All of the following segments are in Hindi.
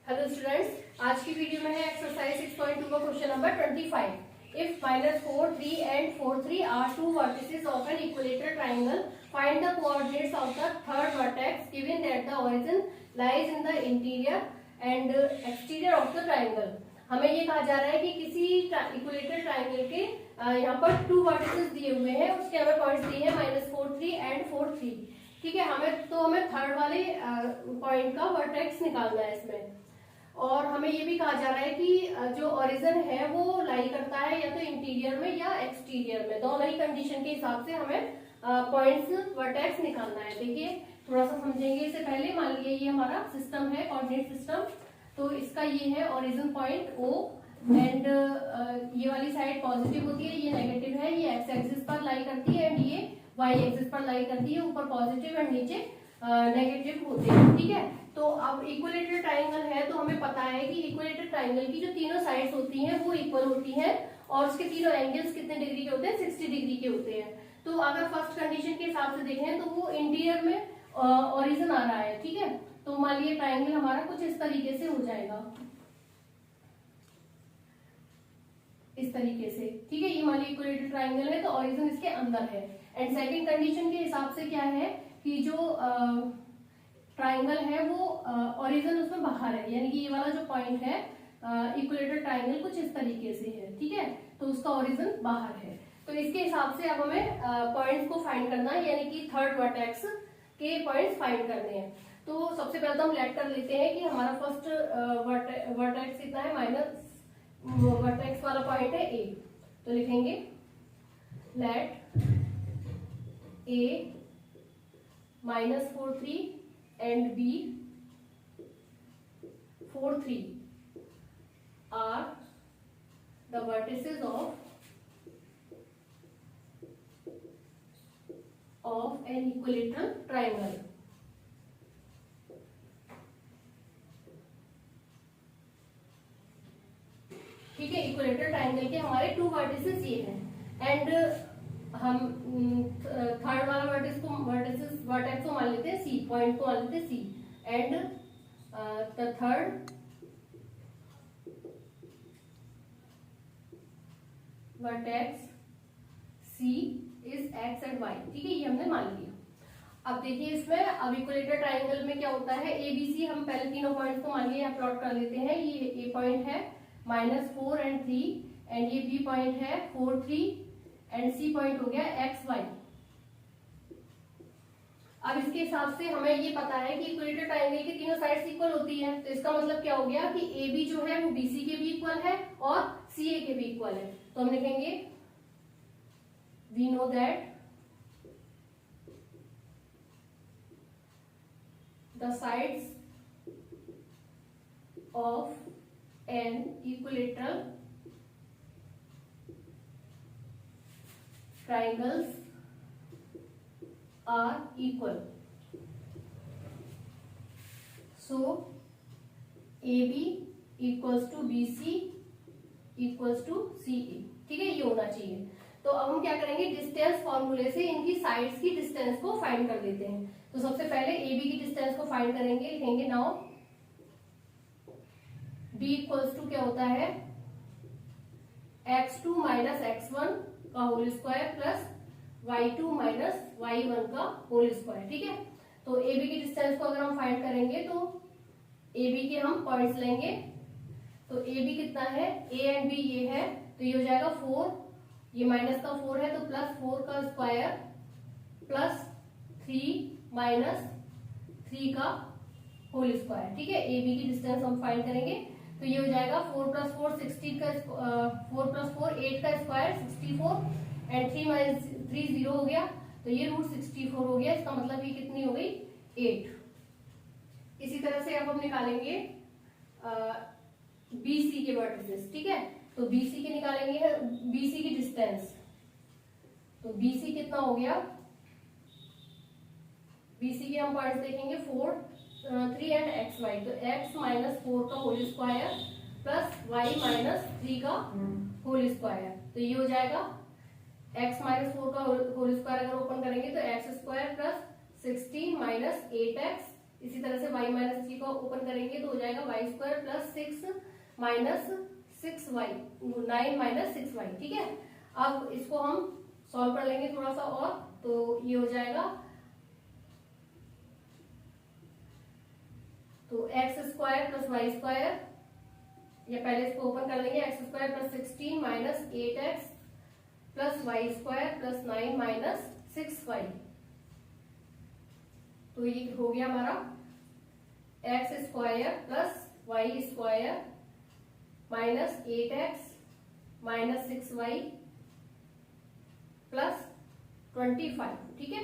हेलो स्टूडेंट्स, आज की वीडियो में है एक्सरसाइज 6.2 का question number 25। If -4, 3 and 4, 3 are two vertices of an equilateral triangle, find the coordinates of the third vertex given that the origin lies in the interior and exterior of the triangle. हमें ये कहा जा रहा है कि किसी इक्विलेटरल ट्राइंगल के यहाँ पर 2 वर्टिसेस दिए हुए हैं, उसके हमें पॉइंट्स दिए हैं -4, 3 एंड 4, 3। ठीक है, हमें थर्ड वाले पॉइंट का वर्टेक्स निकालना है इसमें। और हमें ये भी कहा जा रहा है कि जो ओरिजिन है वो लाई करता है या तो इंटीरियर में या एक्सटीरियर में, दोनों ही कंडीशन के हिसाब से हमें पॉइंट्स वर्टेक्स निकालना है। देखिए थोड़ा सा समझेंगे इससे पहले। मान लीजिए ये हमारा सिस्टम है, कोऑर्डिनेट सिस्टम। तो इसका ये है ओरिजिन पॉइंट O एंड ये वाली साइड पॉजिटिव होती है, ये नेगेटिव है, ये एक्स एक्सिस पर लाई करती है एंड ये वाई एक्सिस पर लाई करती है। ऊपर पॉजिटिव एंड नीचे नेगेटिव होते हैं। ठीक है, तो अब इक्विलेटरल ट्राइंगल है तो हमें पता है कि इक्विलेटरल ट्राइंगल की जो तीनों साइड्स होती हैं वो इक्वल होती हैं और उसके तीनों एंगल्स कितने डिग्री के होते हैं, 60 डिग्री के होते हैं। तो अगर फर्स्ट कंडीशन के हिसाब से देखें तो वो इंटीरियर में ओरिजिन आ रहा है। ठीक है, तो मान लीजिए ट्राइंगल हमारा कुछ इस तरीके से हो जाएगा, इस तरीके से। ठीक है, ये मान लीजिए इक्विलेटरल ट्राइंगल है तो ओरिजिन इसके अंदर है। एंड सेकंड कंडीशन के हिसाब से क्या है कि जो ट्राइंगल है वो ओरिजिन उसमें बाहर है, यानी कि ये वाला जो पॉइंट है इक्विलेटरल ट्राइंगल कुछ इस तरीके से है। ठीक है, तो उसका ओरिजिन बाहर है। तो इसके हिसाब से अब हमें पॉइंट्स को फाइंड करना है, यानी कि थर्ड वर्टेक्स के पॉइंट्स फाइंड करने हैं। तो सबसे पहले तो हम लेट कर लेते हैं कि हमारा फर्स्ट वर्टेक्स कितना है, वर्टेक्स वाला पॉइंट है A। तो लिखेंगे late A -4, 3 and B 4, 3 are the vertices of an equilateral triangle. ठीक है, इक्विलेटरल ट्राइंगल के हमारे 2 वर्टिसेस ये हैं एंड हम थर्ड वाला वर्टेक्स को मान लेते हैं C, पॉइंट को मान लेते हैं C and the third vertex C is X and Y। ठीक है, ये हमने मान लिया। अब देखिए इसमें अब इक्विलेटरल ट्राइंगल में क्या होता है, ABC हम पहले तीनों पॉइंट्स को मान लिया, प्लॉट कर लेते हैं। ये A पॉइंट है -4 एंड 3 एंड ये B पॉइंट है 4, 3 एंड C पॉइंट हो गया X, Y। अब इसके हिसाब से हमें ये पता है कि इक्विलेटरल ट्राइंगल की तीनों साइड्स इक्वल होती है। तो इसका मतलब क्या हो गया कि AB जो है वो BC के भी इक्वल है और CA के भी इक्वल है। तो हम लिखेंगे we know that the sides of an equilateral triangles are equal. So AB equals to BC equals to CA। ठीक है, ये होना चाहिए। तो अब हम क्या करेंगे, डिस्टेंस फॉर्मूले से इनकी साइड्स की डिस्टेंस को फाइंड कर लेते हैं। तो सबसे पहले AB की डिस्टेंस को फाइंड करेंगे, लिखेंगे नाउ B इक्वल्स टू क्या होता है x2 - x1 का whole square plus y2 - y1 का होल स्क्वायर। ठीक है, तो AB की डिस्टेंस को अगर हम फाइंड करेंगे तो AB के हम पॉइंट्स लेंगे। तो AB कितना है, A एंड B ये है, तो ये हो जाएगा 4, ये माइनस का 4 है तो +4 का स्क्वायर प्लस 3 - 3 का होल स्क्वायर। ठीक है, AB की डिस्टेंस हम फाइंड करेंगे तो ये हो जाएगा 4 + 4 16 का 4 + 4 8 का स्क्वायर 64 एंड 3 - 3 0 हो गया, तो ये √64 हो गया। इसका मतलब ये कितनी हो गई 8। इसी तरह से अब हम निकालेंगे BC के वर्टिसेस। ठीक है, तो BC के निकालेंगे, BC की डिस्टेंस। तो BC कितना हो गया, BC के हम पॉइंट्स देखेंगे 4, 3 एंड XY। तो X -4 का होल स्क्वायर प्लस Y - 3 का होल स्क्वायर, तो ये हो जाएगा x -4 का होल स्क्वायर अगर ओपन करेंगे तो x² प्लस 16 - 8x इसी तरह से y माइनस 3 को ओपन करेंगे तो हो जाएगा y square plus 6 minus 6y, 9 minus 6y। ठीक है, अब इसको हम सॉल्व कर लेंगे थोड़ा सा और, तो ये हो जाएगा, तो x square plus y square, या पहले इसको ओपन कर लेंगे, x square plus 16 minus 8x plus y square plus 9 minus 6y। तो ये हो गया हमारा x square plus y square minus 8x minus 6y plus 25। ठीक है,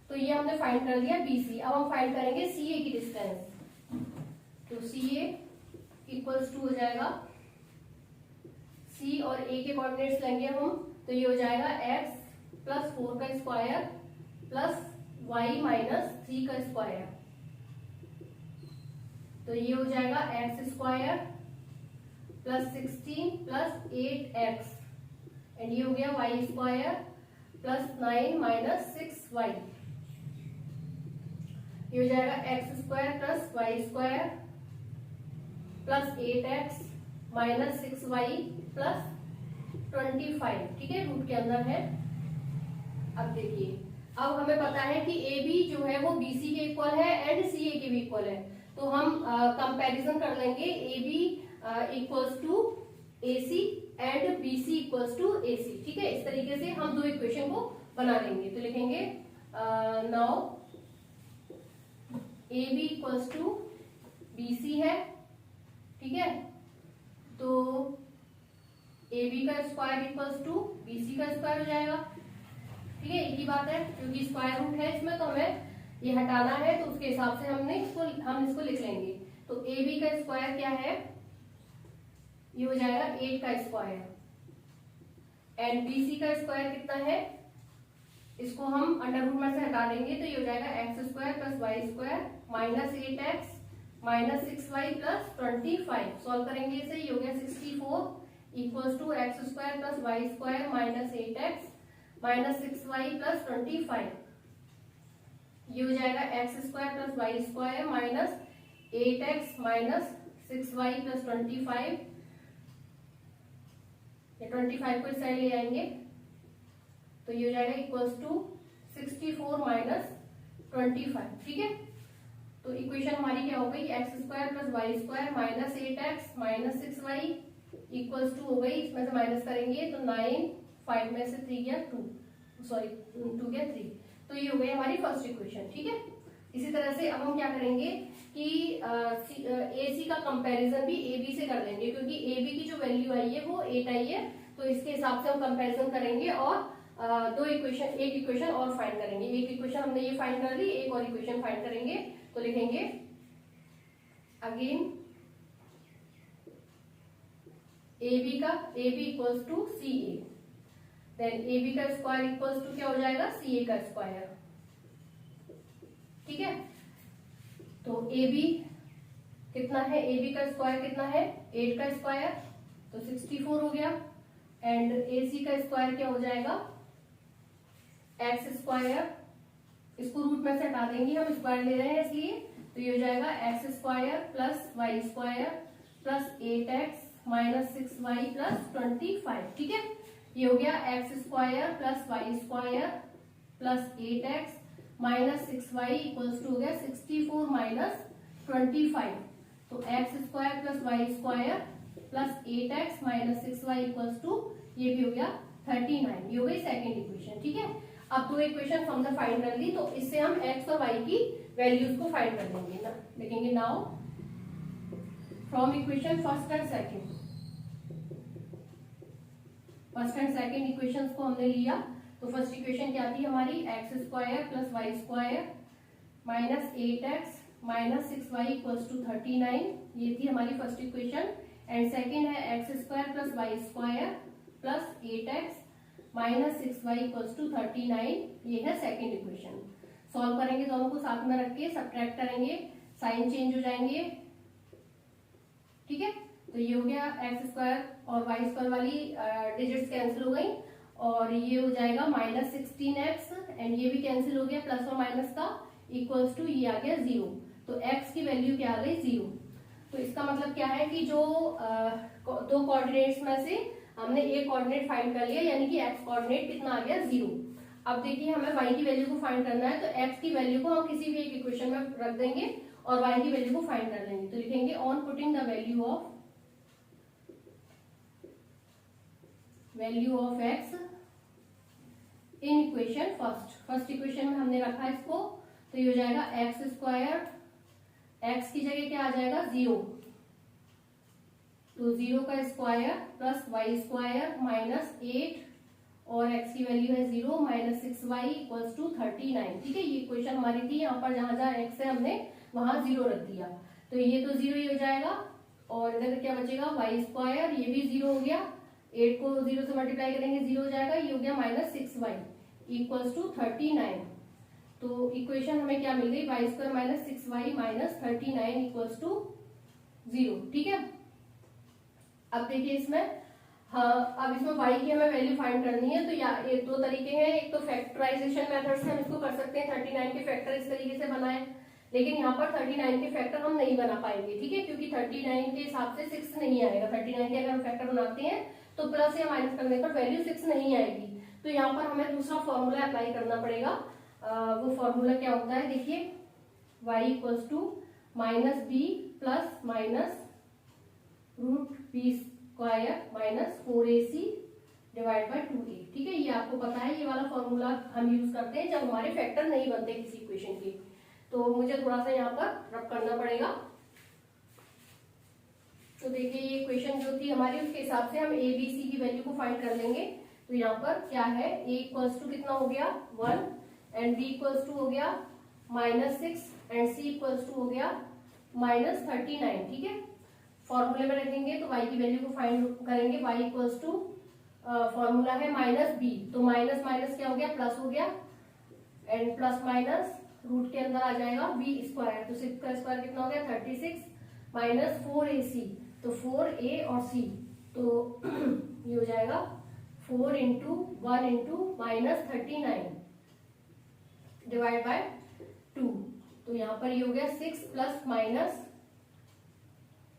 तो ये हमने फाइंड कर लिया BC। अब हम फाइंड करेंगे CA की डिस्टेंस। तो CA इक्वल्स टू हो जाएगा, C और A के कोऑर्डिनेट्स लेंगे हम, तो ये हो जाएगा x प्लस 4 का स्क्वायर प्लस y माइनस 3 का स्क्वायर। तो ये हो जाएगा x square plus 16 plus 8x, and ये हो गया y square plus 9 minus 6y। ये हो जाएगा x square plus y square plus 8x minus 6y plus 25। ठीक है, रूट के अंदर है। अब देखिए, अब हमें पता है कि AB जो है वो BC के इक्वल है एंड CA के भी इक्वल है, तो हम कंपैरिजन कर लेंगे AB equals to AC and BC equals to AC। ठीक है, इस तरीके से हम दो इक्वेशन को बना लेंगे। तो लिखेंगे now AB equals to BC है। ठीक है, तो AB का स्क्वायर इक्वल्स टू BC का स्क्वायर हो जाएगा। ठीक है, एक ही बात है, क्योंकि स्क्वायर रूट है इसमें, तो हमें ये हटाना है, तो उसके हिसाब से हम इसको लिख लेंगे। तो AB का स्क्वायर क्या है, ये हो जाएगा 8 का स्क्वायर, एंड BC का स्क्वायर कितना है, इसको हम अंडर रूट में से हटा देंगे, तो ये हो जाएगा x square plus y square minus 8x minus 6y plus 25। Solve करेंगे इसे, ये हो गया 64 equals to x square plus y square minus 8x minus 6y plus 25। ये हो जाएगा x square plus y square minus 8x minus 6y plus 25। ये 25 को इस साइड ले आएंगे, तो ये हो जाएगा इक्वल्स टू 64 माइनस 25। ठीक है, तो इक्वेशन हमारी क्या हो गई, x square plus y square minus 8x minus 6y equals to हो गई, इसमें से माइनस करेंगे तो 9, 5 में से 3 गया 2, सॉरी 2 गया 3, तो ये हो गई हमारी फर्स्ट इक्वेशन। ठीक है, इसी तरह से अब हम क्या करेंगे कि AC का कंपैरिजन भी AB से कर लेंगे, क्योंकि AB की जो वैल्यू आई है वो 8 आई है, तो इसके हिसाब से हम कंपैरिजन करेंगे और एक इक्वेशन और फाइंड करेंगे। एक इक्वेशन हमने ये फाइंड कर ली, एक और इक्वेशन फाइंड करेंगे। तो लिखेंगे again AB equals to CA, then AB का स्क्वायर इक्वल्स टू क्या हो जाएगा, CA का स्क्वायर। ठीक है, तो AB कितना है, AB का स्क्वायर कितना है, 8 का स्क्वायर, तो 64 हो गया, एंड AC का स्क्वायर क्या हो जाएगा, एक्स स्क्वायर, इसको रूट में से हटा देंगे, हम स्क्वायर ले रहे हैं इसलिए, तो ये हो जाएगा x square plus y square plus 8x minus 6y plus 25। ठीक है, ये हो गया x square plus y square plus 8x minus 6y equals to हो गया 64 माइनस 25। तो x square plus y square plus 8x minus 6y equals to, ये भी हो गया 39। ये हो गई सेकेंड इक्वेशन। ठीक है, अब दो इक्वेशन हमने फाइंड कर ली, तो इससे हम x और y की वैल्यूज को फाइंड कर लेंगे ना। लिखेंगे now from equation first and second equations को हमने लिया, तो फर्स्ट इक्वेशन क्या थी हमारी, x square plus y square minus 8x minus 6y equals to 39, ये थी हमारी फर्स्ट इक्वेशन। एंड सेकेंड है x square plus y square plus 8x minus 6y equals to 39, ये है सेकेंड इक्वेशन। सॉल्व करेंगे, दोनों को साथ में रख के सब्ट्रैक्ट करेंगे, साइन चेंज हो जाएंगे। ठीक है, तो ये हो गया एक्स स्क्वायर और वाई स्क्वायर वाली डिजिट्स कैंसिल हो गई, और ये हो जाएगा माइनस 16x, एंड ये भी कैंसिल हो गया प्लस और माइनस का, इक्वल्स टू ये आ गया 0। तो x की वैल्यू क्या आ गई 0। तो इसका मतलब क्या है कि जो दो कोऑर्डिनेट्स में से हमने एक कोऑर्डिनेट फाइंड कर लिया, यानी कि x कोऑर्डिनेट कितना आ गया 0। अब देखिए हमें y की वैल्यू को फाइंड करना है, तो x की वैल्यू को हम किसी भी एक इक्वेशन में रख देंगे और y की वैल्यू को फाइंड कर लेंगे। तो लिखेंगे on putting the value of x in equation first equation में हमने रखा है इसको, तो ये हो जाएगा एक्स स्क्वायर, x की जगह क्या आ जाएगा 0, तो 0 का square plus y square minus 8 और x की वैल्यू है 0 माइनस 6y इक्वल्स टू 39। ठीक है, ये इक्वेशन हमारी थी, यहाँ पर जहां जहां x है हमने वहां 0 रख दिया, तो ये तो 0 ही हो जाएगा और इधर क्या बचेगा वाई स्क्वायर, ये भी 0 हो गया, 8 को 0 से मल्टीप्लाई करेंगे 0 हो जाएगा, ये हो गया माइनस 6y इक्वल्स टू 39। तो इक्वेशन हमें क्या मिल गई, y square minus 6y minus 39 equals to 0। ठीक है, अब देखिए इसमें, हाँ अब इसमें y की हमें वैल्यू फाइंड करनी है, तो ये दो तरीके हैं, एक तो फैक्टराइजेशन मेथड से हम इसको कर सकते हैं, 39 के फैक्टर इस तरीके से बनाए, लेकिन यहाँ पर 39 के फैक्टर हम नहीं बना पाएंगे। ठीक है, क्योंकि 39 के हिसाब से 6 नहीं आएगा, 39 के अगर हम फैक्टर बनाते हैं तो प्लस या माइनस करने पर वैल्यू 6 नहीं आएगी, तो यहाँ पर हमें दूसरा फॉर्मूला अप्लाई करना पड़ेगा। वो फॉर्मूला क्या होता है, देखिए y equals to minus b plus minus root b square minus 4ac divide by 2a। ठीक है, ये आपको पता है, ये वाला फॉर्मूला हम यूज करते हैं जब हमारे फैक्टर नहीं बनते किसी इक्वेशन के, तो मुझे थोड़ा सा यहाँ पर रब करना पड़ेगा। तो देखिए ये इक्वेशन जो थी हमारी, उसके हिसाब से हम a b c की वैल्यू को फाइंड कर लेंगे। तो यहाँ पर क्या है, a इक्वल्स टू कितना हो गया 1 एंड b इक्वल्स टू हो गया minus 6 and c equals to हो गया माइनस 39। ठीक है, फॉर्मूले में रखेंगे तो y की वैल्यू को फाइंड करेंगे, y इक्वल्स टू फॉर्मूला है माइनस b, तो माइनस माइनस क्या हो गया प्लस हो गया एंड प्लस माइनस रूट के अंदर आ जाएगा b स्क्वायर, तो 6 का स्क्वायर कितना हो गया 36 माइनस 4ac, तो 4a और c, तो ये हो जाएगा 4 into 1 into minus 39 divide by 2। तो यहाँ पर ये हो गया 6 प्लस माइनस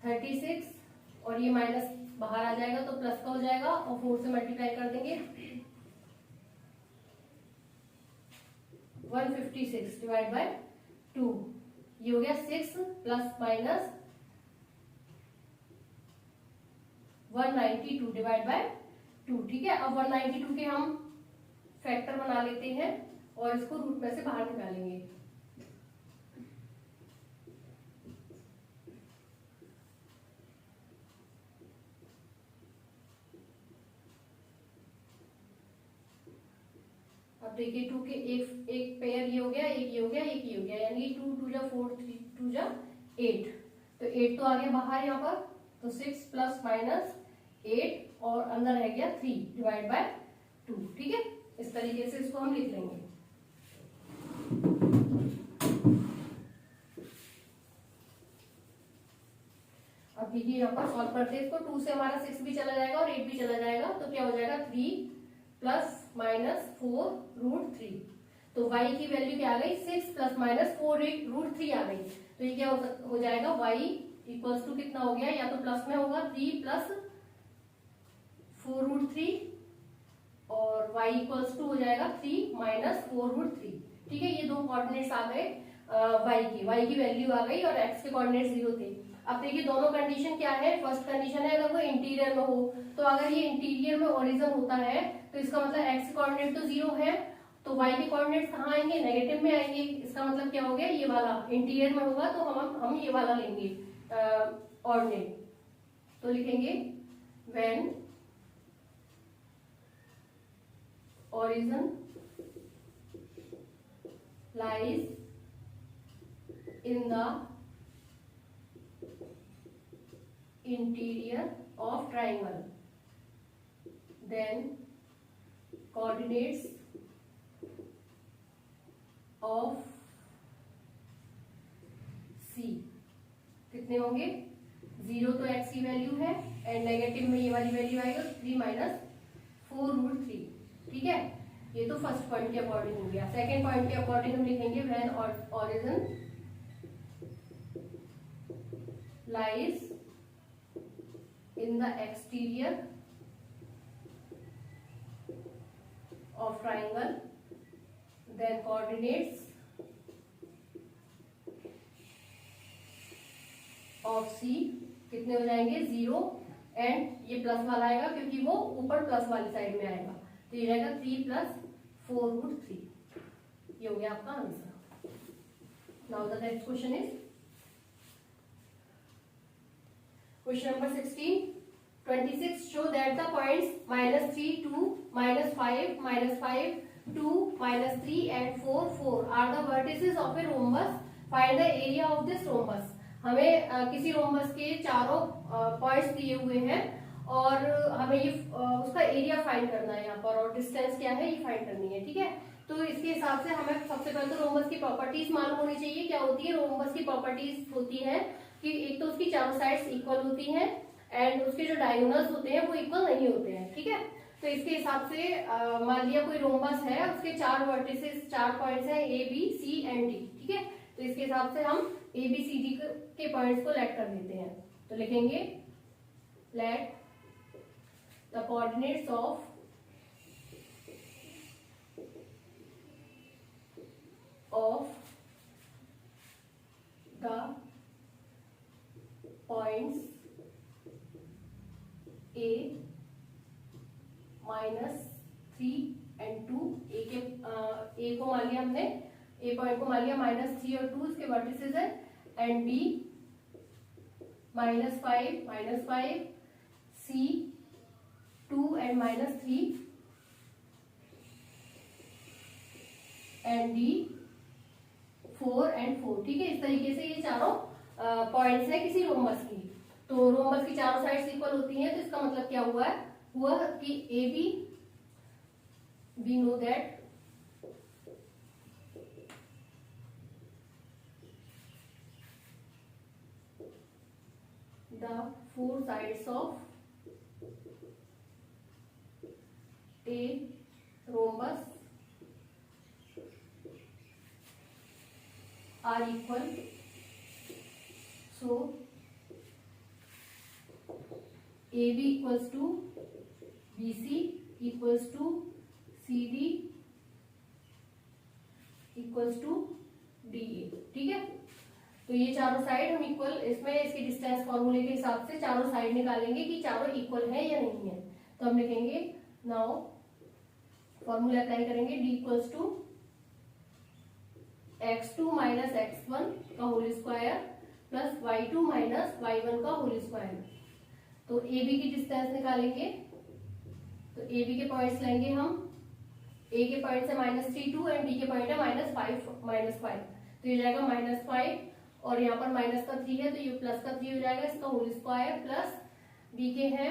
36 और ये माइनस बाहर आ जाएगा तो प्लस का हो जाएगा और 4 से मल्टीप्लाई कर देंगे 156 डिवाइड बाय 2, ये हो गया 6 प्लस माइनस 192 डिवाइड बाय 2। ठीक है, अब 192 के हम फैक्टर बना लेते हैं और इसको रूट में से बाहर निकालेंगे। अब देखिए 2 के एक पेयर ये हो गया, एक ये हो गया, एक ये हो गया, यानी 2 2 जा 4 3 2 जा 8, तो 8 तो आ गया बाहर यहाँ पर, तो 6 प्लस माइनस 8 और अंदर रह गया 3 डिवाइड बाय 2। ठीक है, इस तरीके से इसको हम लिख लेंगे। अब देखिए यहाँ पर सॉल्व करते हैं इसको, 2 से हमारा 6 भी चला जाएगा और 8 भी चला जाएगा, तो क्या हो जाएगा 3 प्लस माइनस 4 रूट 3, तो y की वैल्यू क्या आ गई 6 प्लस माइनस 4 रूट 3 आ गई, तो ये क्या हो जाएगा y इक्वल्स टू कितना हो गया, या तो प्लस में होगा 3 प्लस 4 रूट 3 और y इक्वल्स टू हो जाएगा 3 माइनस 4 रूट 3। ठीक है, ये दो कोऑर्डिनेट्स आ गए y की वैल्यू आ गई और x के कोऑर्डिनेट्स 0 थे। अब देखिए दोनों कंडीशन क्या है, फर्स्ट कंडीशन है अगर वो इंटीरियर में हो, तो अगर ये इंटीरियर में ओरिजिन होता है तो इसका मतलब x कोऑर्डिनेट तो 0 है, तो y के कोऑर्डिनेट्स कहाँ आएंगे, नेगेटिव में आएंगे, इसका मतलब क्या हो गया ये वाला इंटीरियर में होगा, तो हम ये वाला लेंगे ऑर्डिनेट, तो लिखेंगे when origin lies in the interior of triangle, then coordinates of C कितने होंगे, 0 तो x की वैल्यू है एंड नेगेटिव में ये वाली वैल्यू आएगा 3 माइनस 4 रूट 3। ठीक है, ये तो फर्स्ट पॉइंट के अकॉर्डिंग हो गया। सेकेंड पॉइंट के अकॉर्डिंग हम लिखेंगे when origin lies in the exterior of triangle, then coordinates of C कितने हो जाएंगे 0 एंड ये प्लस वाला आएगा क्योंकि वो ऊपर प्लस वाली साइड में आएगा, तो ये जाएगा 3 + 4√3। ये हो गया आपका answer. Now the next question is Question number 16. 26. Show that the points -3, 2, -5, -5, 2, -3 and 4, 4 are the vertices of a rhombus. Find the area of this rhombus. हमें किसी रोम्बस के चारों पॉइंट्स दिए हुए हैं और हमें ये उसका एरिया फाइंड करना है यहाँ पर, और डिस्टेंस क्या है ये फाइंड करनी है। ठीक है, तो इसके हिसाब से हमें सबसे पहले तो रोम्बस की प्रॉपर्टीज मालूम होनी चाहिए। क्या होती है रोम्बस की प्रॉपर्टीज? होती है कि एक तो उसकी चारों साइड्स इक्वल होती हैं एंड उसके जो डायगोनल्स होते हैं वो इक्वल नहीं होते हैं। ठीक है, तो इसके हिसाब से मान लिया कोई रोम्बस है, उसके 4 वर्टिसेस 4 पॉइंट्स हैं A, B, C and D। ठीक है, तो इसके हिसाब से हम A, B, C, D के पॉइंट्स को लेट कर देते हैं। तो लिखेंगे let the coordinates of the points A -3 and 2। A को मान लिया हमने, A पॉइंट को मान लिया -3 और 2 इसके वर्टिसेस है, and B -5 -5, C 2 and -3 and D 4 and 4। ठीक है, इस तरीके से ये चारों पॉइंट्स है किसी रोम्बस की। तो रोम्बस की चारों साइड्स इक्वल होती हैं, तो इसका मतलब क्या हुआ कि AB we know that the 4 sides of a rhombus are equal, so AB equals to BC equals to CD equals to DA। ठीक है, तो ये चारों साइड हम इक्वल, इसमें इसके डिस्टेंस फॉर्मूले के हिसाब से चारों साइड निकालेंगे कि चारों इक्वल है या नहीं है। तो हम लिखेंगे नाउ फॉर्मूला अप्लाई करेंगे D equals to x2 - x1 का whole square plus y2 - y1 का होल स्क्वायर। तो AB की डिस्टेंस निकालेंगे, तो AB के पॉइंट्स लेंगे हम, A के पॉइंट से -3 2 एंड D के पॉइंट है -5, तो ये जाएगा -5 और यहाँ पर माइनस का 3 है तो ये प्लस का 3 हो जाएगा, इसका होल स्क्वायर प्लस B के है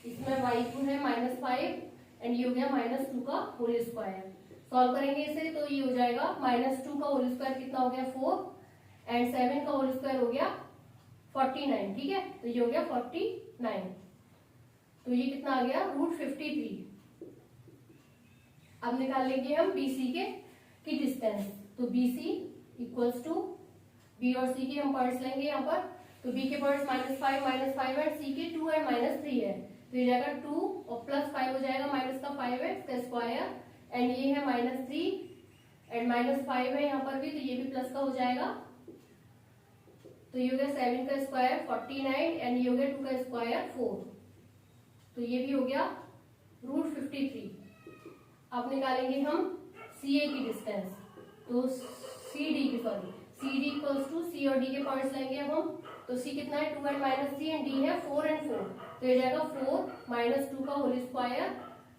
इसमें y2 है -5 एंड ये हो गया -2 का होल स्क्वायर। सॉल्व करेंगे इसे तो ये हो जाएगा -2 का होल स्क्वायर कितना हो गया 4 एंड 7 का होल स्क्वायर हो गया 49। ठीक है, तो ये हो गया 49, तो ये कितना आ गया √53। अब निकाल लेंगे हम BC की डिस्टेंस, तो BC इक्वल्स टू B और C के हम पॉइंट्स लेंगे यहाँ पर, तो B के पॉइंट्स -5 एंड C के 2 एंड -3 है, तो ये जाएगा 2 और +5 हो जाएगा माइनस का 5 है इसका स्क्वायर एंड ये है -3 एंड -5 है यहाँ पर भी, तो ये भी प्लस का हो जाएगा, तो ये हो गया 7 का स्क्वायर 49 एंड ये हो गया 2 का स्क्वायर 4, तो ये भी हो गया √53। अब निकालेंगे हम CA की डिस्टेंस, तो CD इक्वल्स टू C और D के पॉइंट्स लेंगे हम, तो C कितना है 2 एंड -3 एंड D है 4 एंड 4, तो ये जाएगा 4 -2 का होल स्क्वायर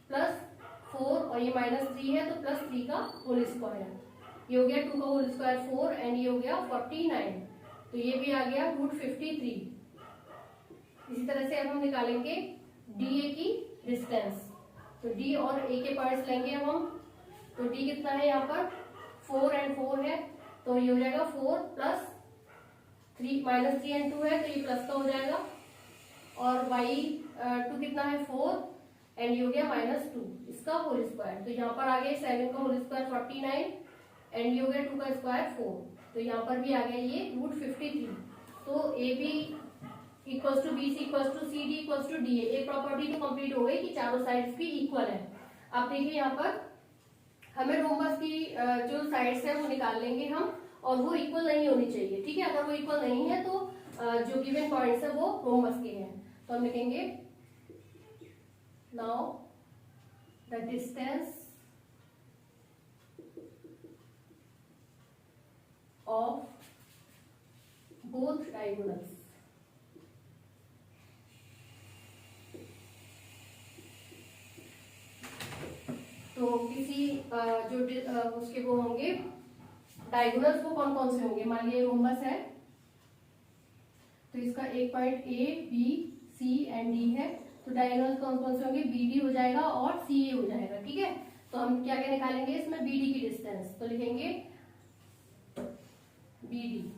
प्लस 4 और ये -3 है तो +3 का होल स्क्वायर, ये हो गया 2 का होल स्क्वायर 4 एंड ये हो गया 49, तो ये भी आ गया √53। इसी तरह से अब हम निकालेंगे DA की डिस्टेंस, तो D और A के पॉइंट्स लेंगे हम, तो D कितना है यहाँ पर 4 एंड 4 है, तो ये हो जाएगा 4 + 3 -3 एंड 2 है तो ये प्लस का हो जाएगा, और y2 कितना है 4 एंड ये हो गया -2 इसका होल स्क्वायर, तो यहाँ पर आ गया 7 का होल स्क्वायर 49 एंड ये हो गया 2 का स्क्वायर 4, तो यहाँ पर भी आ गया ये √53। तो A B equals to B C equals to C D equals to D A. एक प्रॉपर्टी तो कंप्लीट हो गई कि चारों साइड्स भी इक्वल है। अब देखिए यहाँ पर हमें रोम्बस की जो साइड्स है वो निकाल लेंगे हम, और वो इक्वल नहीं होनी चाहिए, ठीक है। अगर वो इक्वल नहीं है तो जो गिवन पॉइंट्स है वो रोम्बस के हैं। तो हम लिखेंगे now the distance of both diagonals, तो किसी जो उसके वो होंगे डायगोनल्स, वो कौन कौन से होंगे। मान लीजिए रोम्बस है तो इसका एक point A B C and D है, तो डायगोनल्स कौन कौन से होंगे, बी डी हो जाएगा और सी ए हो जाएगा, ठीक है। तो हम क्या क्या निकालेंगे इसमें, बी डी की डिस्टेंस, तो लिखेंगे बी डी,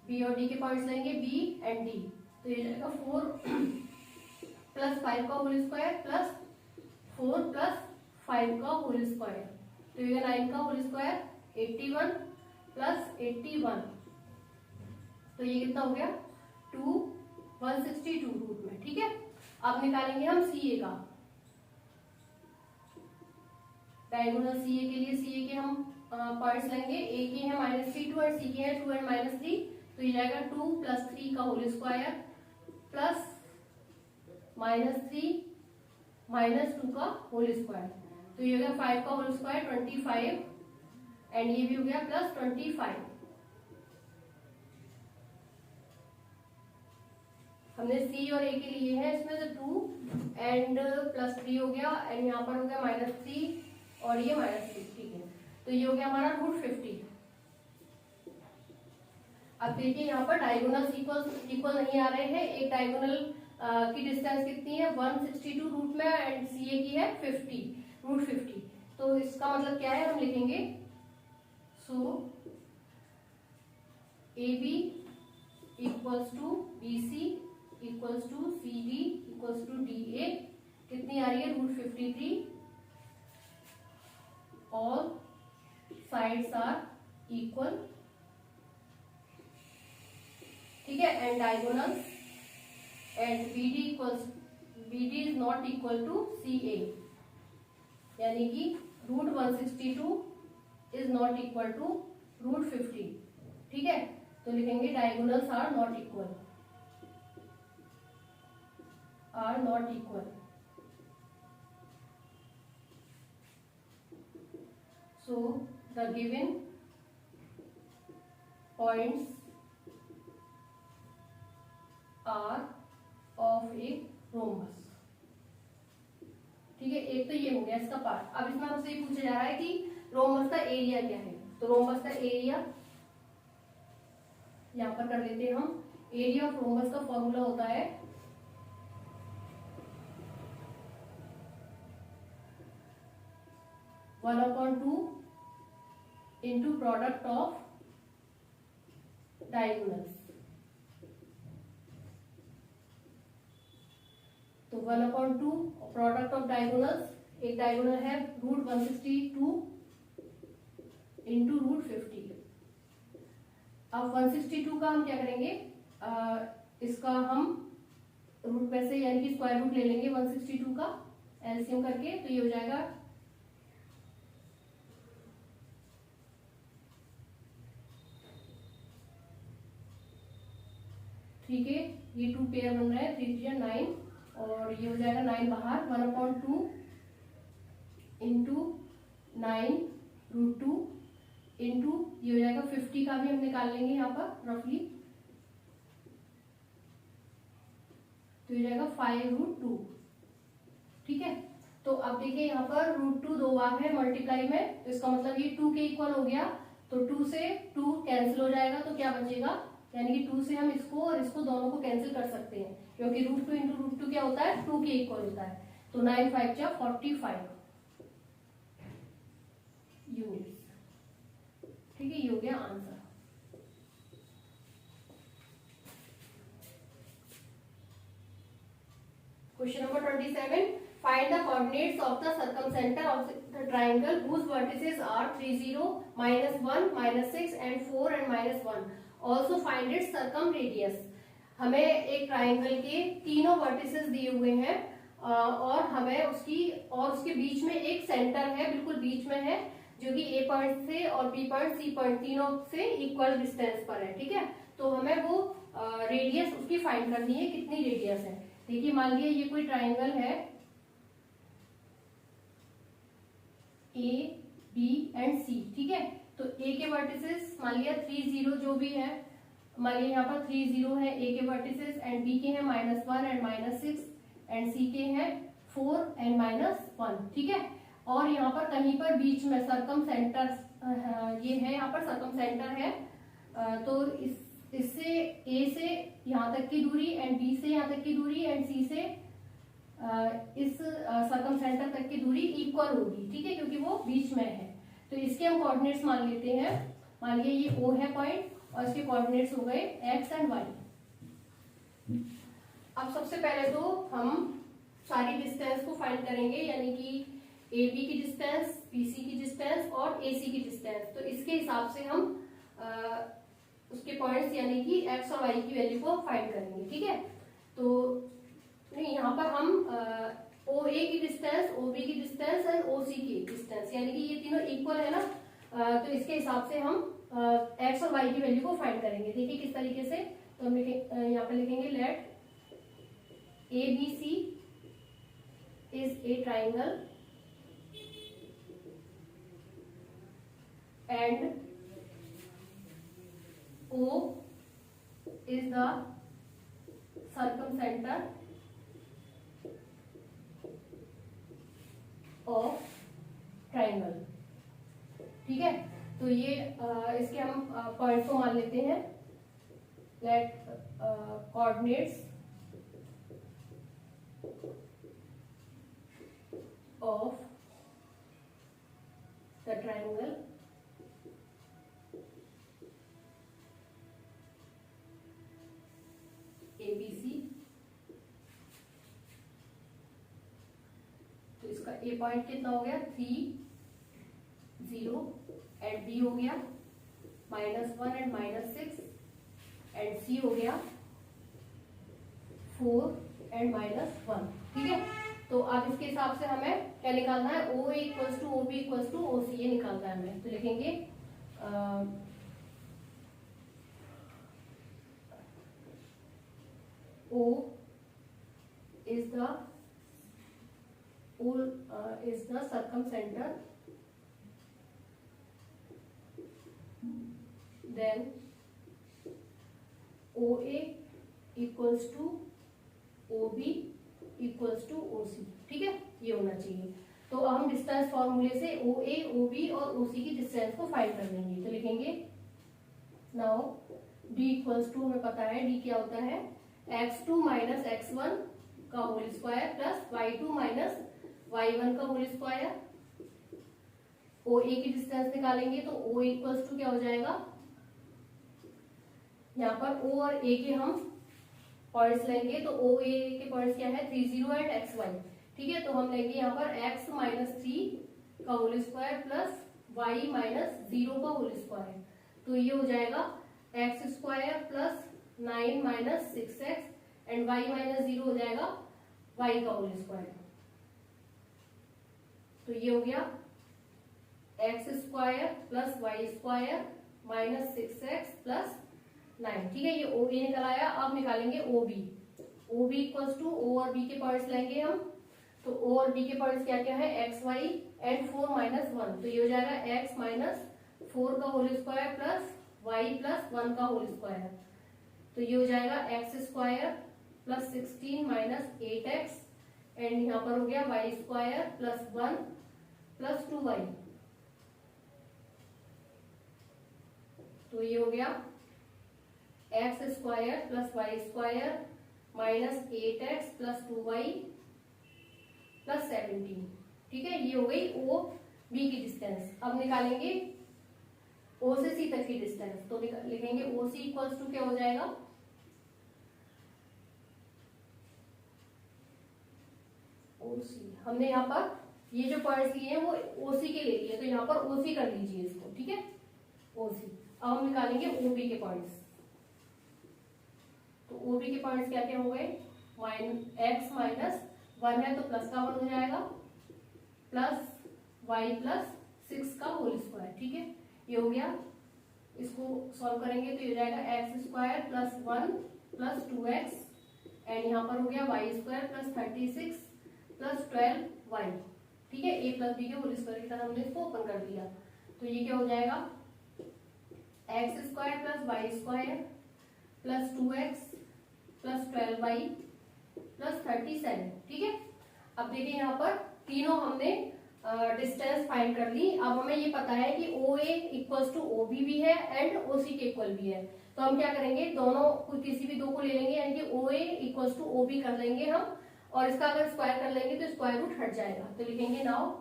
बी और डी के पॉइंट्स लेंगे बी एंड डी, तो ये जाएगा 4 + 5 का होल स्क्वायर प्लस 4 + 5 का होल स्क्वायर, तो ये 9 का होल स्क्वायर 81 + 81, तो ये कितना हो गया 162 रूट में, ठीक है। अब निकालेंगे हम सी ए का, डायगोनल सी ए के लिए सी ए के हम पॉइंट्स लेंगे, ए के हैं -3 2 और सी के हैं 2 एंड -3, तो ये जाएगा 2 + 3 का होल स्क्वायर प्लस -3 -2 का होल स्क्वायर, तो ये हो गया 5 का होल स्क्वायर 25 एंड ये भी हो गया +25। हमने सी और ए के लिए है इसमें से 2 एंड +3 हो गया एंड यहाँ पर हो गया -3 और ये -3, ठीक है। तो ये हो गया हमारा √50। अब देखिए यहाँ पर डायगोनल इक्वल नहीं आ रहे हैं। एक डायगोनल की डिस्टेंस कितनी है 162 रूट में एंड सी ए की है 50 √50, तो इसका मतलब क्या है, हम लिखेंगे so A B equals to B C equals to C D equals to D A, कितनी आ रही है √53, ऑल साइड्स आर इक्वल, ठीक है, and diagonals and B D is not equal to C A, यानी कि √162 इज नॉट इक्वल टू √50, ठीक है। तो लिखेंगे diagonals are not equal, so the given points are of a rhombus, ठीक है। एक तो ये हो गया इसका पार्ट। अब इसमें हमसे ये पूछा जा रहा है कि रोम्बस का एरिया क्या है, तो रोम्बस का एरिया यहाँ पर कर लेते हैं हम। एरिया ऑफ रोम्बस का फॉर्मूला होता है 1/2 into product of diagonals, तो 1/2 प्रोडक्ट ऑफ डायगोनल्स, एक डायगोनल है √162 into √50। अब 162 का हम क्या करेंगे, इसका हम रूट में से यानी कि स्क्वायर रूट ले लेंगे 162 का एलसीएम करके, तो ये हो जाएगा 3 के ये 2 पेयर बन रहा है, 3 3 9 और ये हो जाएगा 9 बाहर, 1/2 इंटू 9 √2 इंटू ये हो जाएगा 50 का भी हम निकाल लेंगे यहाँ पर रफली, तो ये जाएगा 5√2, ठीक है। तो अब देखिए यहाँ पर √2 दो बार है मल्टीप्लाई में, तो इसका मतलब ये 2 के इक्वल हो गया, तो 2 से 2 कैंसिल हो जाएगा, तो क्या बचेगा, यानी कि 2 से हम इसको और इसको दोनों को कैंसिल कर सकते हैं, क्योंकि √2 इंटू √2 क्या होता है 2 के इक्वल होता है, तो 9 5 जा 45 यूनिट्स, ठीक है। ये हो गया answer. Question number 27, find the coordinates of the circumcentre of the triangle whose vertices are 3 0 -1 -6 and 4 and -1। Also find its circumradius. हमें एक ट्राइंगल के तीनों वर्टिसेस दिए हुए हैं और हमें उसके बीच में एक सेंटर है, बिल्कुल बीच में है, जो कि ए पॉइंट से और बी पॉइंट सी पॉइंट तीनों से इक्वल डिस्टेंस पर है। ठीक है, तो हमें वो रेडियस उसकी फाइंड करनी है, कितनी रेडियस है। देखिए मान लिया ये कोई ट्राइंगल है ए बी एंड सी। ठीक है, तो ए के वर्टिसेस मान लिया 3 0 जो भी है, मान लिया यहाँ पर 3 0 है ए के वर्टिसेस, एंड बी के हैं -1 एंड -6 एंड सी के हैं 4 एंड -1। ठीक है, और यहाँ पर कहीं पर बीच में सर्कम सेंटर ये है, यहाँ पर सर्कम सेंटर है, तो इससे ए से यहाँ तक की दूरी एंड बी से यहाँ तक की दूरी एंड सी से इस सर्कम सेंटर तक की दूरी इक्वल होगी। ठीक है, क्योंकि वो बीच में है। तो इसके हम कोऑर्डिनेट्स मान लेते हैं। मान लिया ये ओ है पॉइंट और इसके कोऑर्डिनेट्स हो गए एक्स एंड वाई। अब सबसे पहले तो हम सारी डिस्टेंस को फाइंड करेंगे, यानी कि ए बी की डिस्टेंस, बी सी की डिस्टेंस और ए सी की डिस्टेंस। तो इसके हिसाब से हम उसके पॉइंट्स यानी कि एक्स और वाई की वैल्यू को फाइंड करेंगे। ठीक है, तो नहीं, यहाँ पर हम ओ ए की डिस्टेंस, ओ बी की डिस्टेंस एंड ओ सी की डिस्टेंस, यानी कि ये तीनों इक्वल है ना, तो इसके हिसाब से हम एक्स और वाई की वैल्यू को फाइंड करेंगे। देखिए किस तरीके से, तो हम यहाँ पे लिखेंगे let A B C is a triangle and O is the circumcenter of triangle। ठीक है, तो ये इसके हम पॉइंट्स को मान लेते हैं। Let coordinates of the triangle ABC। तो इसका ए पॉइंट कितना हो गया 3 0 एंड बी हो गया -1 एंड -6 एंड सी हो गया 4 एंड -1। ठीक है, तो अब इसके हिसाब से हमें क्या निकालना है, O A equals to O B equals to O C, ये निकालना है हमें। तो लिखेंगे O is the circumcenter, then OA equals to OB equals to OC। ठीक है, ये होना चाहिए। तो हम डिस्टेंस फॉर्मूले से OA, OB और OC की डिस्टेंस को फाइंड कर लेंगे। तो लिखेंगे नाउ D इक्वल्स टू, हमें पता है D क्या होता है, x2 माइनस x1 का whole square plus y2 minus y1 का होल स्क्वायर। ओ ए की डिस्टेंस निकालेंगे तो O इक्वल्स टू क्या हो जाएगा, यहाँ पर O और A के हम पॉइंट्स लेंगे, तो O A के पॉइंट्स क्या है 3 0 एंड x y। ठीक है, तो हम लेंगे यहाँ पर x माइनस 3 का whole square plus y minus 0 का होल स्क्वायर। तो ये हो जाएगा x square plus 9 minus 6x and y minus 0 हो जाएगा y का होल स्क्वायर। तो ये हो गया x square plus y square minus 6x plus 9। ठीक है, ये ओ ए निकल आया। अब निकालेंगे O B. O B equals to O और बी के पॉइंट्स लेंगे हम, तो ओ और बी के पॉइंट्स क्या क्या है, एक्स वाई एंड 4 माइनस 1। तो ये हो जाएगा x माइनस 4 का whole square plus y plus 1 का होल स्क्वायर। तो ये हो जाएगा x square plus 16 minus 8x and यहाँ पर हो गया y square plus 1 plus 2y। तो ये हो गया x square plus y square minus 8x plus 2y plus 17। ठीक है, ये हो गई ओ बी की डिस्टेंस। अब निकालेंगे ओ से सी तक की डिस्टेंस। तो लिखेंगे ओ सी इक्वल्स टू क्या हो जाएगा, ओसी हमने यहाँ पर ये जो पॉइंट्स लिए हैं वो ओसी के ले लिए, तो यहाँ पर ओसी कर लीजिए इसको, ठीक है, ओसी। अब हम निकालेंगे ओबी के पॉइंट्स। तो ओबी के पॉइंट्स क्या क्या हो गए, x माइनस 1 है तो प्लस का 1 हो जाएगा, प्लस y प्लस 6 का होल स्क्वायर, ठीक है, ये हो गया। इसको सॉल्व करेंगे तो ये हो जाएगा x square plus 1 plus 2x and यहाँ पर हो गया y square plus 36 plus 12y, ठीक है, a प्लस बी के होल स्क्वायर की तरह हमने इसको ओपन कर दिया। तो ये क्या हो जाएगा, x square plus y square plus 2x plus 12y plus 37, ठीक है। अब देखिए यहाँ पर तीनों हमने डिस्टेंस फाइंड कर ली। अब हमें ये पता है कि OA इक्वल्स टू OB भी है एंड OC के इक्वल भी है, तो हम क्या करेंगे, दोनों किसी भी दो को ले लेंगे, यानी कि OA इक्वल्स टू OB कर लेंगे हम, और इसका अगर स्क्वायर कर लेंगे तो स्क्वायर रूट हट जाएगा। तो लिखेंगे now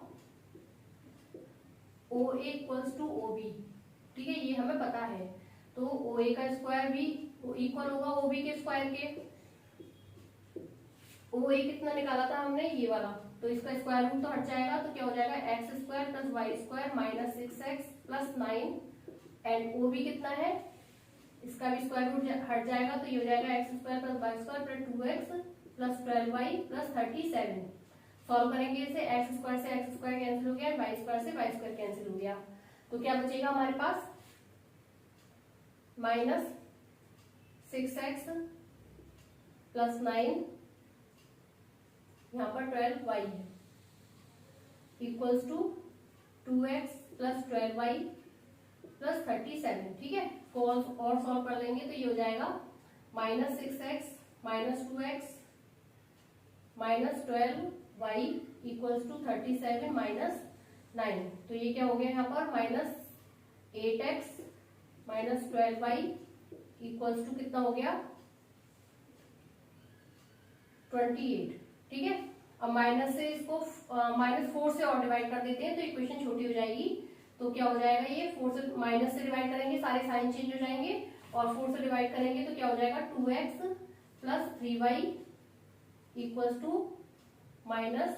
OA equals to OB, ठीक है, ये हमें पता है। तो OA का स्क्वायर भी इक्वल होगा OB के स्क्वायर के। OA कितना निकाला था हमने, ये वाला, तो इसका स्क्वायर रूट तो हट जाएगा, तो क्या हो जाएगा x square plus y square minus 6x plus 9 and OB कितना है, इसका भी स्क्वायर रूट हट जाएगा, तो ये हो जाएगा x square plus y square plus 2x plus 12y plus 37। Solve करेंगे इसे, एक्स स्क्वायर से एक्स स्क्वायर कैंसिल हो गया, वाई स्क्वायर से वाई स्क्वायर कैंसिल हो गया, तो क्या बचेगा हमारे पास माइनस 6x प्लस 9 यहाँ पर 12y है equals to 2x plus 12y plus 37, ठीक है। और सॉल्व कर लेंगे तो ये हो जाएगा minus 6x minus 2x minus 12y equals to 37 minus 9, तो ये क्या हो गया यहाँ पर minus 8x minus 12y equals to कितना हो गया 28, ठीक है। अब माइनस से इसको -4 से और डिवाइड कर देते हैं तो इक्वेशन छोटी हो जाएगी, तो क्या हो जाएगा, ये 4 से माइनस से डिवाइड करेंगे सारे साइन चेंज हो जाएंगे, और 4 से डिवाइड करेंगे तो क्या हो जाएगा 2x plus 3y equals to minus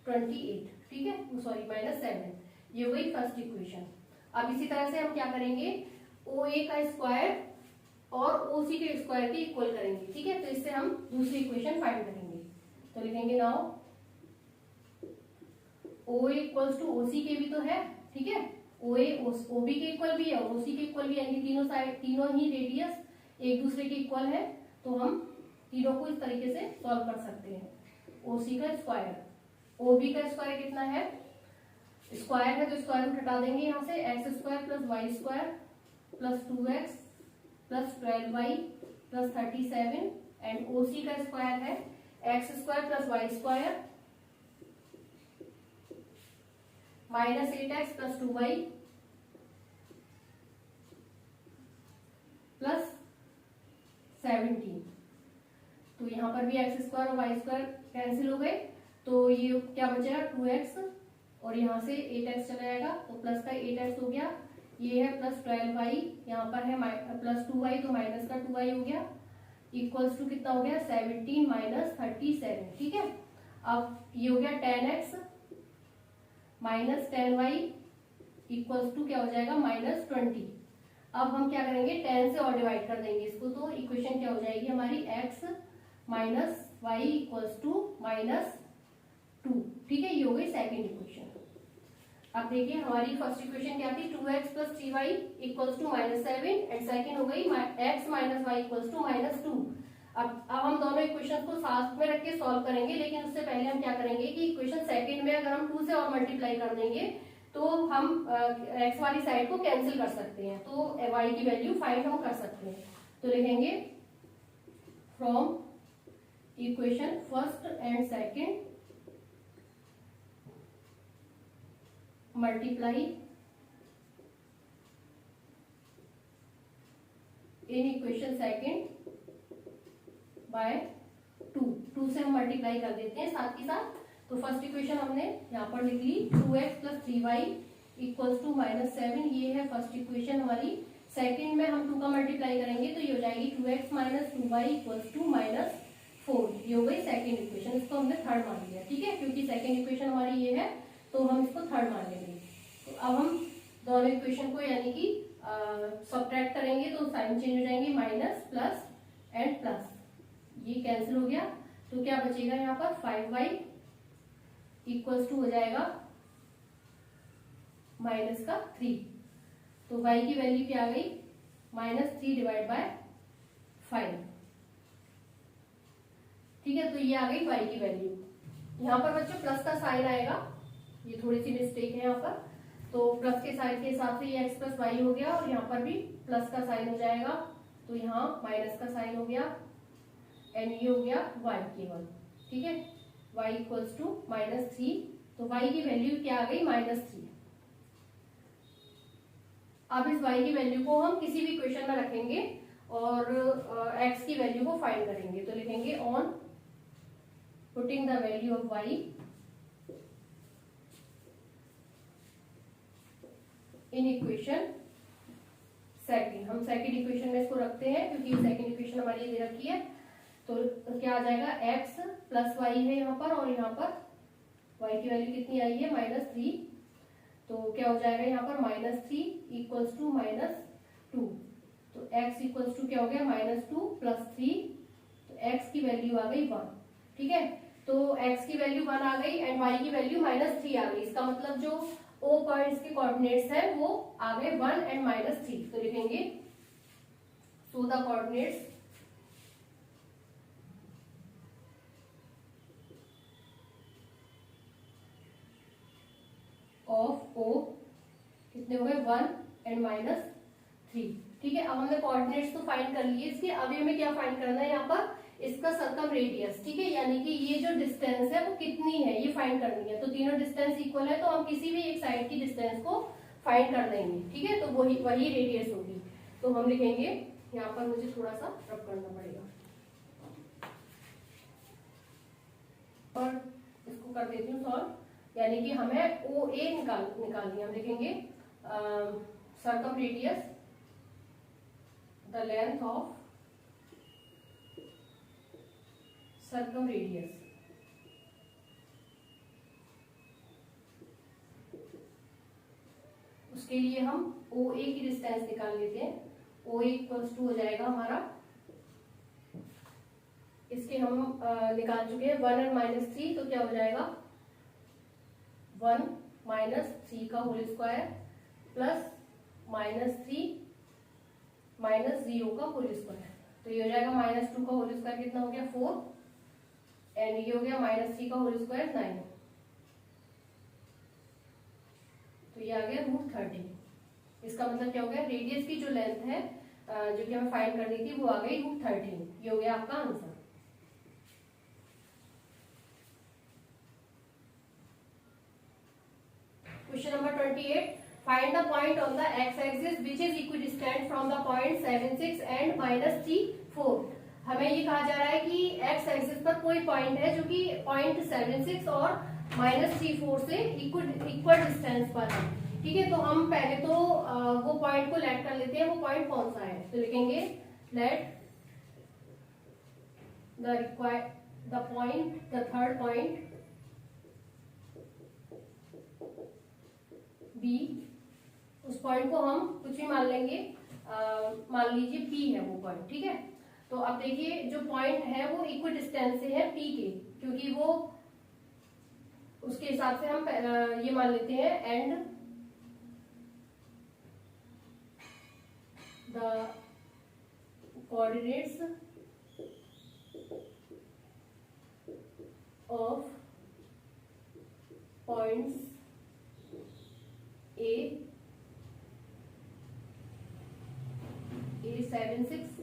28, ठीक है, सॉरी माइनस 7, ये हो गई फर्स्ट इक्वेशन। अब इसी तरह से हम क्या करेंगे, OA का स्क्वायर और OC के स्क्वायर के इक्वल करेंगे, ठीक है, तो इससे हम दूसरी इक्वेशन फाइंड करेंगे। तो लिखेंगे now OA equals to OC के भी तो है, ठीक है, OA OB के इक्वल भी है और OC के इक्वल भी है, यानी तीनों साइड तीनों ही रेडियस एक दूसरे के इक्वल है, तो हम तीनों को इस तरीके से सॉल्व कर सकते हैं। OC का स्क्वायर, OB का स्क्वायर कितना है, स्क्वायर है तो स्क्वायर रूट हटा देंगे यहाँ से, x square plus y square plus 2x plus 12y plus 37 and OC का स्क्वायर है x square plus y square minus 8x plus 2y plus 17, तो यहाँ पर भी एक्स स्क्वायर और वाई स्क्वायर कैंसिल हो गए, तो ये क्या बचेगा 2x और यहाँ से 8x चला जाएगा, तो प्लस का 8x हो गया, ये है प्लस 12y, यहाँ पर है प्लस 2y, तो माइनस का 2y हो गया, इक्वल्स टू कितना हो गया 17 माइनस 37, ठीक है। अब ये हो गया 10x minus 10y equals to क्या हो जाएगा माइनस 20। अब हम क्या करेंगे 10 से और डिवाइड कर देंगे इसको, तो इक्वेशन क्या हो जाएगी हमारी x minus y equals to minus 2, ठीक है, ये हो गई सेकेंड इक्वेशन। अब देखिए हमारी फर्स्ट इक्वेशन क्या थी, 2x plus 3y equals to minus 7 and second हो गई x minus y equals to minus 2। अब हम दोनों इक्वेशन को साथ में रख के सॉल्व करेंगे, लेकिन उससे पहले हम क्या करेंगे कि इक्वेशन सेकेंड में अगर हम 2 से और मल्टीप्लाई कर देंगे तो हम x वाली साइड को कैंसिल कर सकते हैं, तो y की वैल्यू फाइंड हम कर सकते हैं। तो लिखेंगे from equation first and second multiply in equation second by 2 से हम मल्टीप्लाई कर देते हैं साथ ही साथ। तो फर्स्ट इक्वेशन हमने यहाँ पर लिख ली 2x plus 3y equals to minus 7, ये है फर्स्ट इक्वेशन हमारी। सेकेंड में हम 2 का मल्टीप्लाई करेंगे तो ये हो जाएगी 2x minus 2y equals to minus 4, ये हो गई सेकेंड इक्वेशन, इसको हमने थर्ड मान लिया, ठीक है, क्योंकि सेकेंड इक्वेशन हमारी ये है तो हम इसको थर्ड मान लेंगे। तो अब हम दोनों इक्वेशन को यानी कि सब्ट्रैक्ट करेंगे तो साइन चेंज हो जाएंगे, माइनस प्लस एंड प्लस, ये कैंसिल हो गया, तो क्या बचेगा यहाँ पर 5y इक्वल्स टू हो जाएगा माइनस का 3, तो y की वैल्यू क्या आ गई -3 डिवाइड बाय 5, ठीक है, तो ये आ गई y की वैल्यू। यहाँ पर बच्चों प्लस का साइन आएगा, ये थोड़ी सी मिस्टेक है यहाँ पर, तो प्लस के साइन के हिसाब से ये x प्लस वाई हो गया, और यहाँ पर भी प्लस का साइन हो जाएगा, तो यहाँ माइनस का साइन हो गया, एंड ये हो गया y केवल, ठीक है, y इक्वल्स टू -3, तो y की वैल्यू क्या आ गई -3। अब इस y की वैल्यू को हम किसी भी इक्वेशन में रखेंगे और x की वैल्यू को फाइंड करेंगे, तो लिखेंगे on putting the value of y in equation second, हम सेकंड इक्वेशन में इसको रखते हैं क्योंकि सेकंड इक्वेशन हमारी दे रखी है, तो क्या आ जाएगा x प्लस वाई है यहाँ पर, और यहाँ पर y की वैल्यू कितनी आई है -3, तो क्या हो जाएगा यहाँ पर -3 इक्वल्स टू -2, तो x इक्वल्स टू क्या हो गया -2 प्लस 3, तो x की वैल्यू आ गई 1, ठीक है, तो x की वैल्यू 1 आ गई एंड y की वैल्यू -3 आ गई, इसका मतलब जो O पॉइंट्स के कोऑर्डिनेट्स है वो आ गए 1 एंड -3, तो लिखेंगे so the coordinates of O कितने हो गए 1 एंड -3, ठीक है। अब हमने कोऑर्डिनेट्स तो फाइंड कर लिए इसके, अभी हमें क्या फाइंड करना है यहाँ पर इसका सर्कम रेडियस, ठीक है, यानी कि ये जो डिस्टेंस है वो कितनी है ये फाइंड करनी है, तो तीनों डिस्टेंस इक्वल है तो हम किसी भी एक साइड की डिस्टेंस को फाइंड कर देंगे, ठीक है, तो वही रेडियस होगी, तो हम लिखेंगे यहाँ पर, मुझे थोड़ा सा रब करना पड़ेगा और इसको कर देती हूँ सॉल्व, यानी कि हमें OA निकालनी है, हम लिखेंगे circum radius the length of circum radius, उसके लिए हम OA की डिस्टेंस निकाल लेते हैं, OA इक्वल्स टू हो जाएगा हमारा, इसके हम निकाल चुके हैं 1 एंड -3, तो क्या हो जाएगा 1 -3 का होल स्क्वायर प्लस -3 -0 का होल स्क्वायर, तो ये हो जाएगा -2 का होल स्क्वायर कितना हो गया 4, एंड ये हो गया -3 का होल स्क्वायर 9, तो ये आ गया √30, इसका मतलब क्या हो गया रेडियस की जो लेंथ है जो कि हमें फाइंड करनी थी वो आ गई √13, ये हो गया आपका answer. Question number 28, find the point on the x axis which is equidistant from the point 76 and -3,4, हमें ये कहा जा रहा है कि एक्स एक्सिस पर कोई पॉइंट है जो कि पॉइंट 76 और -3,4 से इक्वल डिस्टेंस पर है, ठीक है, तो हम पहले तो वो पॉइंट को लेट कर लेते हैं, वो पॉइंट कौन सा है, तो लिखेंगे let the point, the third point B, उस पॉइंट को हम कुछ भी मान लेंगे, मान लीजिए P है वो पॉइंट, ठीक है, तो अब देखिए जो पॉइंट है वो इक्वल डिस्टेंस से है P के, क्योंकि वो उसके हिसाब से हम ये मान लेते हैं and the coordinates of points A76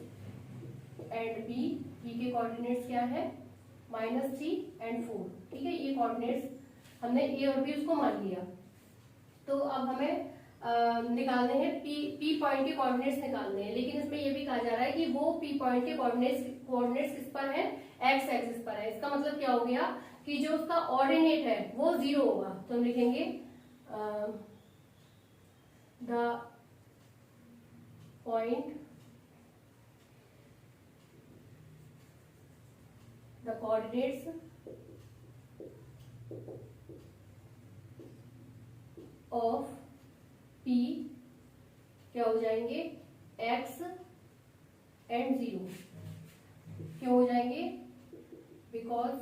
and B के कोऑर्डिनेट्स क्या है -3 एंड 4, ठीक है, ये कोऑर्डिनेट्स हमने A और B उसको मान लिया, तो अब हमें निकालने हैं P पॉइंट के कोऑर्डिनेट्स निकालने हैं, लेकिन इसमें ये भी कहा जा रहा है कि वो P पॉइंट के कोऑर्डिनेट्स किस पर है एक्स एक्सिस पर है, इसका मतलब क्या हो गया कि जो उसका ऑर्डिनेट है वो 0 होगा, तो हम लिखेंगे the point coordinates of P क्या हो जाएंगे, x एंड 0 क्यों हो जाएंगे, because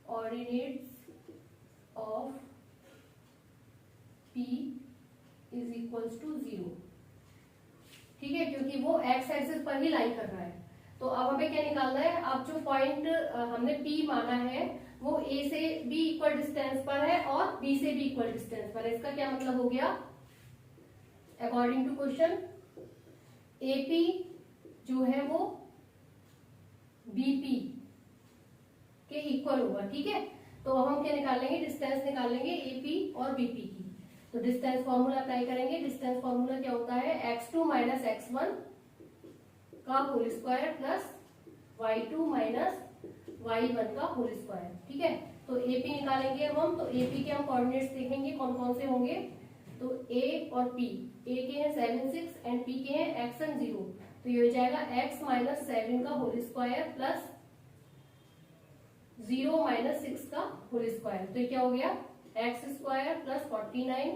ordinates of P is equals to 0। ठीक है, क्योंकि वो x एक्सिस पर ही लाइन कर रहा है। तो अब हमें क्या निकालना है, अब जो पॉइंट हमने P माना है वो A से B इक्वल डिस्टेंस पर है और B से B इक्वल डिस्टेंस पर है। इसका क्या मतलब हो गया, अकॉर्डिंग टू क्वेश्चन AP जो है वो BP के इक्वल होगा। ठीक है, तो अब हम क्या निकालेंगे, डिस्टेंस निकालेंगे AP और BP की। तो डिस्टेंस फॉर्मूला अप्लाई करेंगे। डिस्टेंस फॉर्मूला क्या होता है, x2 माइनस x1 का whole square plus y2 minus y1 का होल स्क्वायर। ठीक है, तो AP निकालेंगे हम। तो AP के हम कोऑर्डिनेट्स देखेंगे कौन कौन से होंगे। तो A और P, A के हैं 7 6 एंड P के हैं x एंड 0। तो ये हो जाएगा x माइनस 7 का होल स्क्वायर प्लस 0 माइनस 6 का होल स्क्वायर। तो ये क्या हो गया, x square plus 49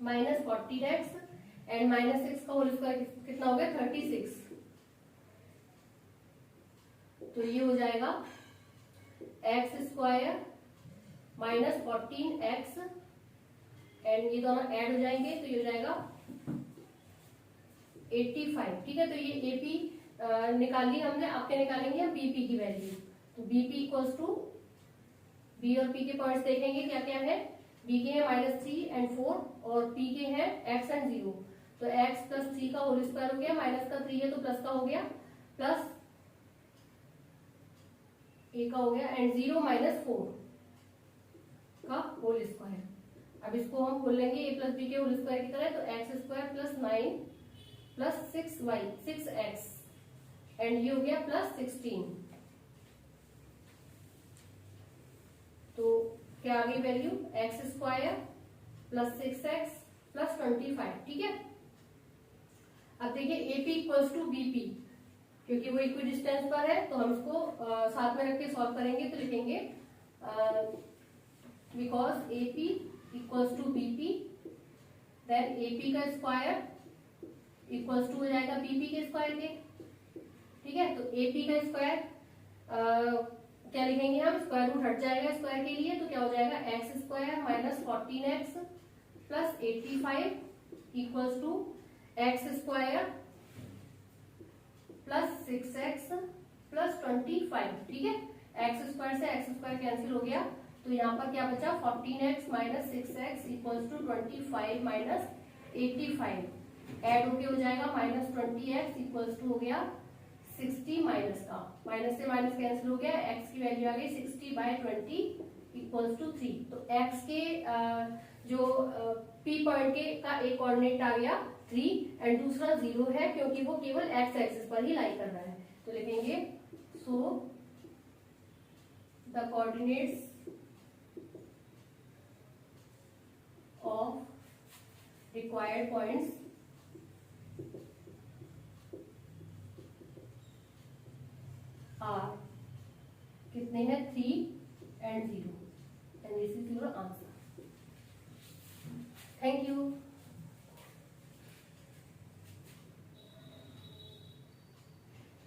minus 14x and minus 6 का होल स्क्वायर कितना हो गया, 36। तो ये हो जाएगा x square minus 14x and ये दोनों ऐड हो जाएंगे तो ये हो जाएगा 85। ठीक है, तो ये AP निकाल ली हमने। अब क्या निकालेंगे हम, BP की वैल्यू। तो BP इक्वल्स टू, B और P के पॉइंट्स देखेंगे क्या क्या है। B के हैं -3 एंड 4 और P के हैं x एंड 0। तो x प्लस 3 का होल स्क्वायर हो गया, माइनस का 3 है तो प्लस का हो गया, प्लस A का हो गया एंड 0 माइनस 4 का होल स्क्वायर। अब इसको हम खोल लेंगे A प्लस B के होल स्क्वायर की तरह। तो x square plus 9 plus 6x and ये हो गया प्लस 16। तो क्या आ गई value, x square plus 6x plus 25। ठीक है, अब देखिए AP इक्वल्स टू BP, क्योंकि वो इक्वी डिस्टेंस पर है तो हम इसको साथ में रख के सॉल्व करेंगे। तो लिखेंगे because AP equals to BP, then AP का स्क्वायर इक्वल्स टू हो जाएगा BP के स्क्वायर के। ठीक है, तो AP का स्क्वायर क्या लिखेंगे हम, स्क्वायर रूट हट जाएगा स्क्वायर के लिए, तो क्या हो जाएगा, x square minus 14x plus 85 equals to x square plus 6x plus 25। ठीक है, एक्स स्क्वायर से एक्स स्क्वायर कैंसिल हो गया, तो यहाँ पर क्या बचा, 14x minus 6x equals to 25 minus 85 add होके हो जाएगा -20x इक्वल्स टू हो गया 60 माइनस का, माइनस से माइनस कैंसिल हो गया, x की वैल्यू आ गई 60/20 इक्वल्स टू 3। तो x के जो P पॉइंट के का एक कोऑर्डिनेट आ गया 3 एंड दूसरा 0 है, क्योंकि वो केवल x एक्सिस पर ही लाई कर रहा है। तो लिखेंगे so the coordinates of required points are कितने हैं, 3 and 0 and this is your answer. Thank you.